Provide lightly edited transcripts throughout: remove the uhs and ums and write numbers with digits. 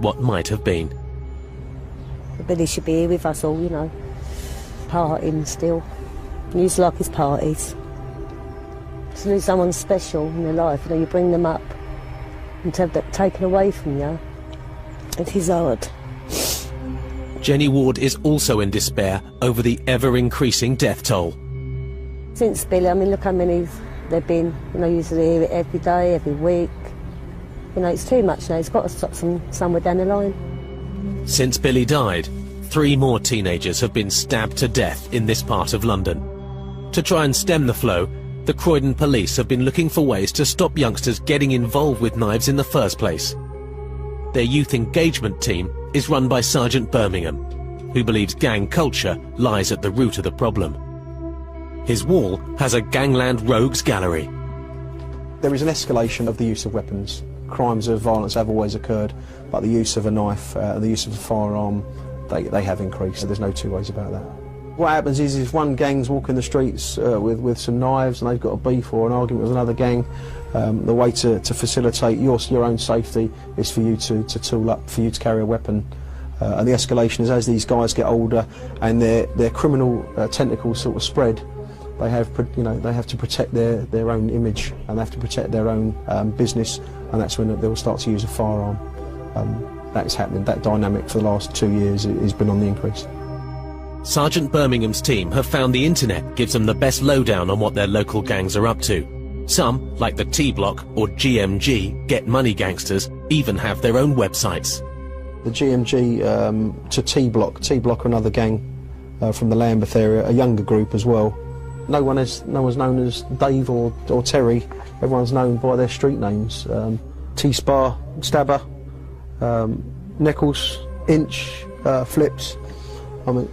what might have been. Billy should be here with us all, you know, partying still. He used to like his parties. To lose someone special in their life, you know, you bring them up, and to have that taken away from you, it is hard. Jenny Ward is also in despair over the ever-increasing death toll. Since Billy, I mean, look how many there've been. You know, you used to hear it every day, every week. You know, it's too much now. It's got to stop somewhere down the line. Since Billy died, 3 more teenagers have been stabbed to death in this part of London. To try and stem the flow, the Croydon police have been looking for ways to stop youngsters getting involved with knives in the first place. Their youth engagement team is run by Sergeant Birmingham, who believes gang culture lies at the root of the problem. His wall has a gangland rogues gallery. There is an escalation of the use of weapons. Crimes of violence have always occurred, but the use of a knife, the use of a firearm, they have increased. There's no two ways about that. What happens is if one gang's walking the streets with some knives and they've got a beef or an argument with another gang, the way to facilitate your own safety is for you to tool up, for you to carry a weapon. And the escalation is as these guys get older and their criminal tentacles sort of spread, they have to protect their own image and they have to protect their own business, and that's when they'll start to use a firearm. That's happening. That dynamic for the last 2 years has been on the increase. Sergeant Birmingham's team have found the internet gives them the best lowdown on what their local gangs are up to. Some, like the T-Block or GMG, Get Money Gangsters, even have their own websites. The GMG to T-Block are another gang from the Lambeth area, a younger group as well. No one's known as Dave or Terry. Everyone's known by their street names. T-Spar, Stabber, Nichols, Inch, Flips. I mean,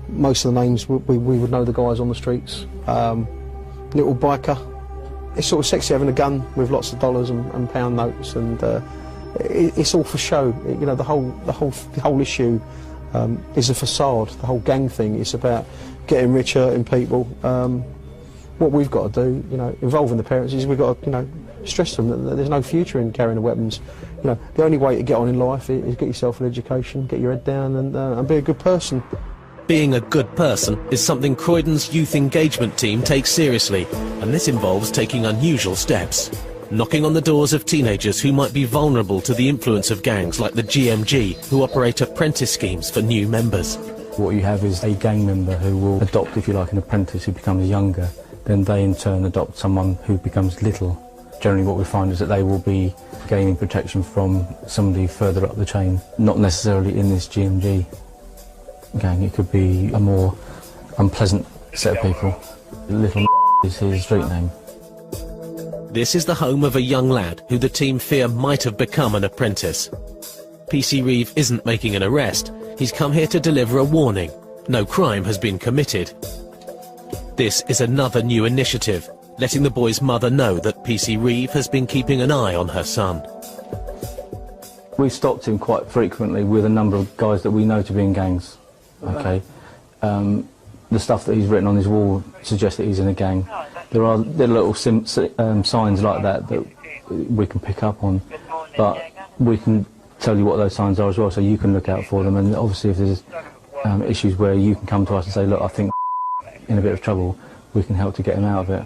most of the names we would know the guys on the streets. Little Biker. It's sort of sexy having a gun with lots of dollars and pound notes, and it's all for show. You know, the whole issue is a facade. The whole gang thing is about getting rich, hurting people. What we've got to do, you know, involving the parents, is we've got to, you know, stress them that there's no future in carrying the weapons. You know, the only way to get on in life is get yourself an education, get your head down, and be a good person. Being a good person is something Croydon's youth engagement team takes seriously, and this involves taking unusual steps. Knocking on the doors of teenagers who might be vulnerable to the influence of gangs like the GMG, who operate apprentice schemes for new members. What you have is a gang member who will adopt, if you like, an apprentice who becomes younger. Then they in turn adopt someone who becomes little. Generally what we find is that they will be gaining protection from somebody further up the chain, not necessarily in this GMG gang. It could be a more unpleasant set of people. Little is his street name. This is the home of a young lad who the team fear might have become an apprentice. PC Reeve isn't making an arrest. He's come here to deliver a warning. No crime has been committed. This is another new initiative, letting the boy's mother know that PC Reeve has been keeping an eye on her son. We stopped him quite frequently with a number of guys that we know to be in gangs. Okay, the stuff that he's written on his wall suggests that he's in a gang. There are little signs like that that we can pick up on, but we can tell you what those signs are as well, so you can look out for them. And obviously if there's issues where you can come to us and say, look, I think in a bit of trouble, we can help to get him out of it.